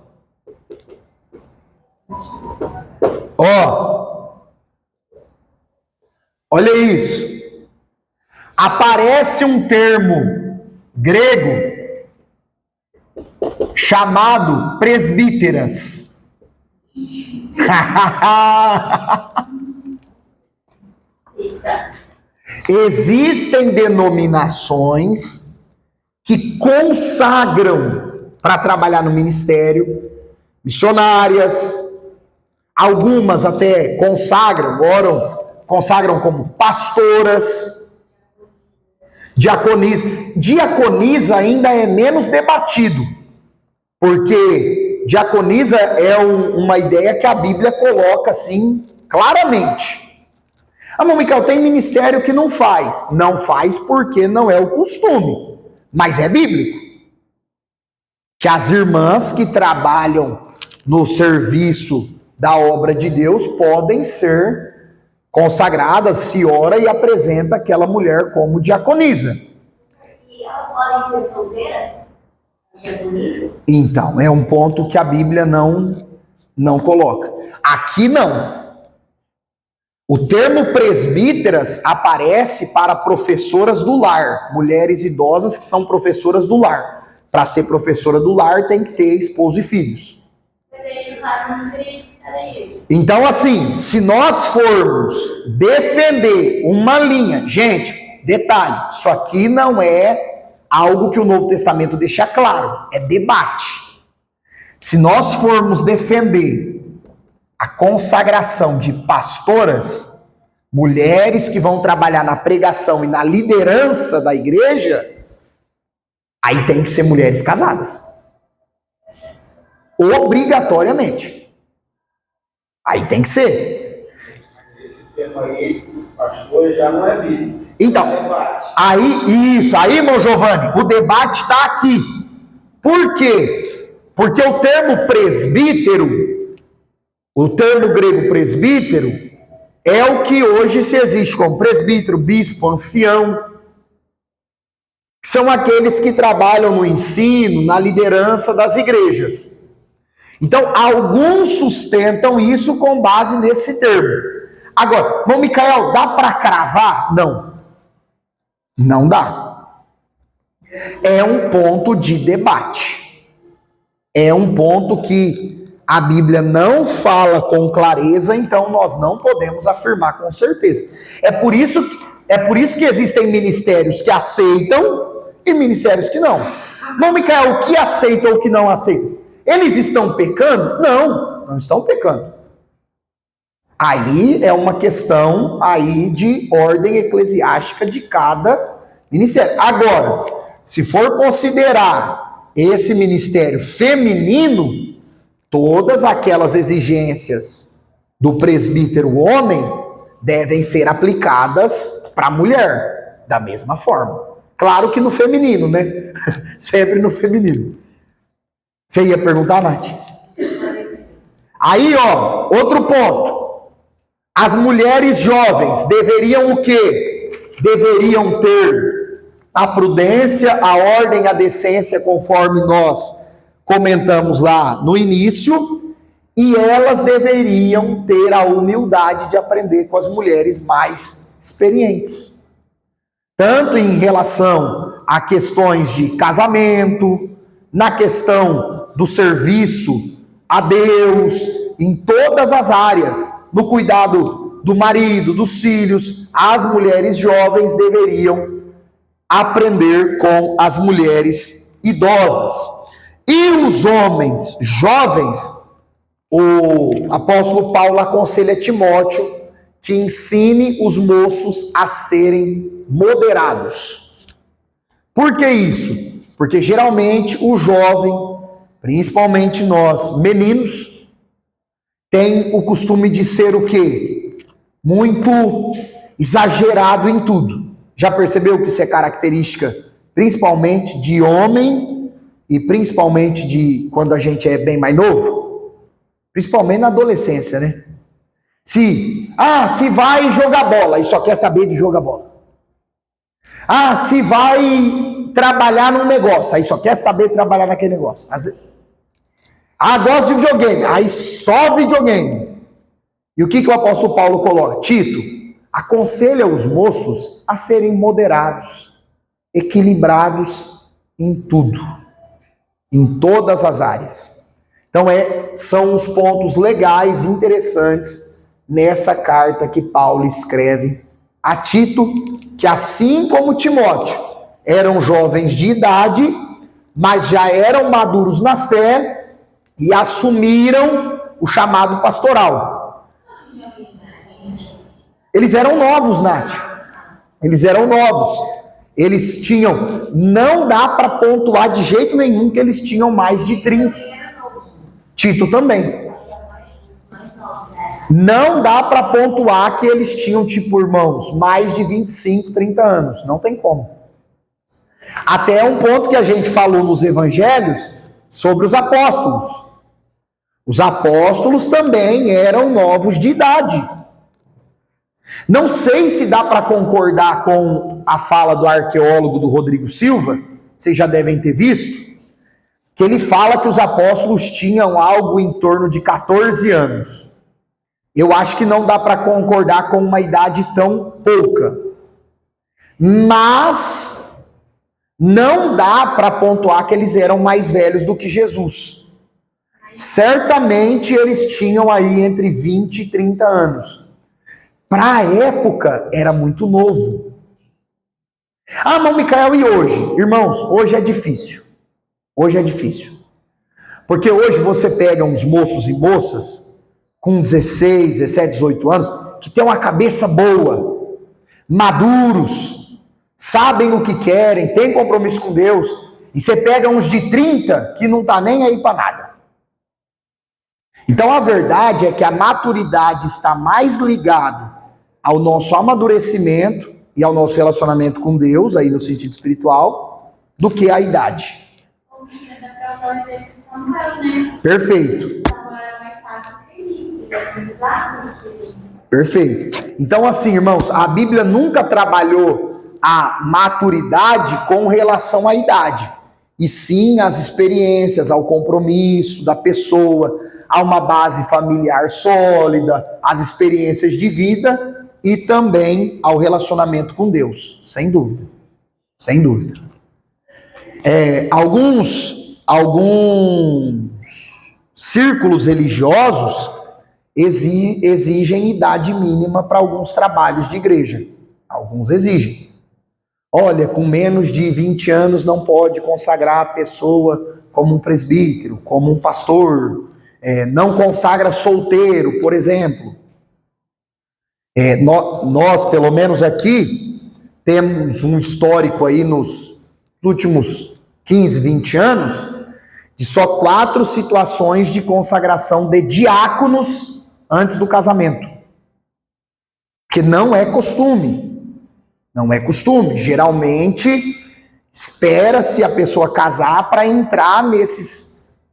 olha isso. Aparece um termo grego chamado presbíteras. Existem denominações que consagram para trabalhar no ministério, missionárias, algumas até consagram como pastoras, diaconisa. Diaconisa ainda é menos debatido, porque diaconisa é uma ideia que a Bíblia coloca assim claramente. Micael, tem ministério que não faz. Não faz porque não é o costume, mas é bíblico. Que as irmãs que trabalham no serviço da obra de Deus podem ser consagradas, se ora e apresenta aquela mulher como diaconisa. E elas podem ser solteiras? Diaconisas? Então, é um ponto que a Bíblia não coloca. Aqui não. O termo presbíteras aparece para professoras do lar, mulheres idosas que são professoras do lar. Para ser professora do lar tem que ter esposo e filhos. Mas aí, no caso, não seria de. Então, assim, se nós formos defender uma linha, gente, detalhe, isso aqui não é algo que o Novo Testamento deixa claro, é debate. Se nós formos defender a consagração de pastoras, mulheres que vão trabalhar na pregação e na liderança da igreja, aí tem que ser mulheres casadas. Obrigatoriamente. Aí tem que ser. Esse tema aí, pastor, já não é bíblico. Então, aí, irmão Giovanni, o debate está aqui. Por quê? Porque o termo presbítero, O termo grego presbítero é o que hoje se existe como presbítero, bispo, ancião. São aqueles que trabalham no ensino, na liderança das igrejas. Então, alguns sustentam isso com base nesse termo. Agora, irmão Micael, dá para cravar? Não. Não dá. É um ponto de debate. É um ponto que a Bíblia não fala com clareza, então nós não podemos afirmar com certeza. É por isso que existem ministérios que aceitam e ministérios que não. Irmão Micael, o que aceita ou o que não aceita? Eles estão pecando? Não, não estão pecando. Aí é uma questão aí de ordem eclesiástica de cada ministério. Agora, se for considerar esse ministério feminino, todas aquelas exigências do presbítero homem devem ser aplicadas para a mulher, da mesma forma. Claro que no feminino, né? Sempre no feminino. Você ia perguntar, Nath? Aí, ó, outro ponto. As mulheres jovens deveriam o quê? Deveriam ter a prudência, a ordem, a decência, conforme nós comentamos lá no início, e elas deveriam ter a humildade de aprender com as mulheres mais experientes. Tanto em relação a questões de casamento, na questão do serviço a Deus, em todas as áreas, no cuidado do marido, dos filhos, as mulheres jovens deveriam aprender com as mulheres idosas. E os homens jovens, o apóstolo Paulo aconselha Timóteo que ensine os moços a serem moderados. Por que isso? Porque geralmente o jovem, principalmente nós, meninos, tem o costume de ser o quê? Muito exagerado em tudo. Já percebeu que isso é característica principalmente de homem e principalmente de quando a gente é bem mais novo? Principalmente na adolescência, né? Se vai jogar bola e só quer saber de jogar bola. Se vai trabalhar num negócio, aí só quer saber trabalhar naquele negócio. Gosta de videogame, aí só videogame. E o que o apóstolo Paulo coloca? Tito, aconselha os moços a serem moderados, equilibrados em tudo, em todas as áreas. Então são os pontos legais, interessantes, nessa carta que Paulo escreve a Tito, que assim como Timóteo, eram jovens de idade, mas já eram maduros na fé, e assumiram o chamado pastoral. Eles eram novos, Nath. Eles eram novos. Eles tinham, não dá para pontuar de jeito nenhum que eles tinham mais de 30. Tito também. Não dá para pontuar que eles tinham, tipo, irmãos, mais de 25, 30 anos. Não tem como. Até um ponto que a gente falou nos evangelhos sobre os apóstolos. Os apóstolos também eram novos de idade. Não sei se dá para concordar com a fala do arqueólogo do Rodrigo Silva, vocês já devem ter visto, que ele fala que os apóstolos tinham algo em torno de 14 anos. Eu acho que não dá para concordar com uma idade tão pouca. Mas não dá para pontuar que eles eram mais velhos do que Jesus. Certamente eles tinham aí entre 20 e 30 anos. Para a época, era muito novo. Mas Micael, e hoje? Irmãos, hoje é difícil. Hoje é difícil. Porque hoje você pega uns moços e moças com 16, 17, 18 anos, que têm uma cabeça boa, maduros, sabem o que querem, têm compromisso com Deus, e você pega uns de 30 que não tá nem aí para nada. Então a verdade é que a maturidade está mais ligado ao nosso amadurecimento e ao nosso relacionamento com Deus, aí no sentido espiritual, do que a idade. Dá para usar o exemplo de Samuel, né? Perfeito. Samuel era mais sábio que Eli. Perfeito. Então, assim, irmãos, a Bíblia nunca trabalhou a maturidade com relação à idade, e sim às experiências, ao compromisso da pessoa, a uma base familiar sólida, às experiências de vida e também ao relacionamento com Deus, sem dúvida. Sem dúvida. Alguns círculos religiosos exigem idade mínima para alguns trabalhos de igreja. Alguns exigem. Olha, com menos de 20 anos não pode consagrar a pessoa como um presbítero, como um pastor. Não consagra solteiro, por exemplo. Nós, pelo menos aqui, temos um histórico aí nos últimos 15, 20 anos, de só 4 situações de consagração de diáconos antes do casamento. Que não é costume. Não é costume. Geralmente, espera-se a pessoa casar para entrar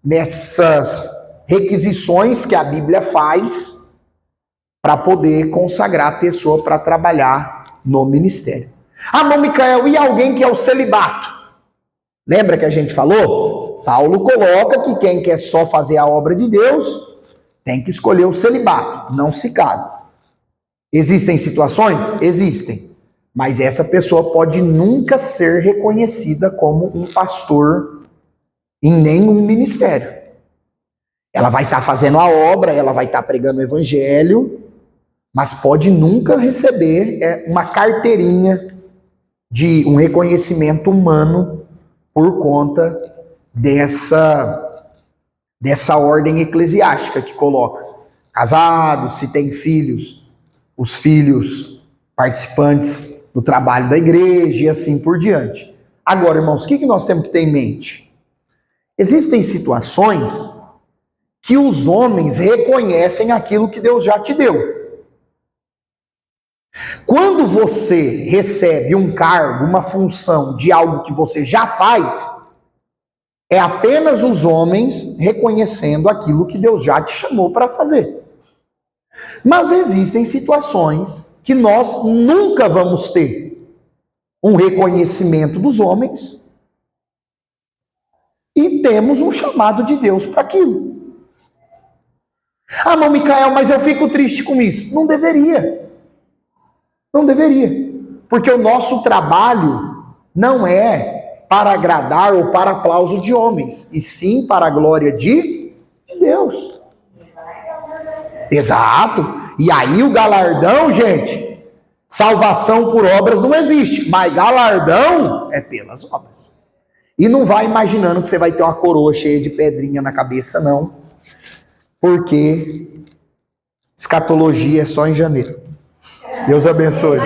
nessas requisições que a Bíblia faz para poder consagrar a pessoa para trabalhar no ministério. Ah, mas Micael, e alguém que é o celibato? Lembra que a gente falou? Paulo coloca que quem quer só fazer a obra de Deus tem que escolher o celibato, não se casa. Existem situações? Existem. Mas essa pessoa pode nunca ser reconhecida como um pastor em nenhum ministério. Ela vai estar fazendo a obra, ela vai estar pregando o evangelho, mas pode nunca receber uma carteirinha de um reconhecimento humano por conta dessa ordem eclesiástica que coloca. Casado, se tem filhos, os filhos participantes do trabalho da igreja e assim por diante. Agora, irmãos, o que nós temos que ter em mente? Existem situações que os homens reconhecem aquilo que Deus já te deu. Quando você recebe um cargo, uma função de algo que você já faz, é apenas os homens reconhecendo aquilo que Deus já te chamou para fazer. Mas existem situações que nós nunca vamos ter um reconhecimento dos homens e temos um chamado de Deus para aquilo. Ah, mas Micael, mas eu fico triste com isso. Não deveria. Não deveria. Porque o nosso trabalho não é para agradar ou para aplauso de homens, e sim para a glória de Deus. Exato. E aí o galardão, gente, salvação por obras não existe, mas galardão é pelas obras. E não vai imaginando que você vai ter uma coroa cheia de pedrinha na cabeça, não. Porque escatologia é só em janeiro. Deus abençoe.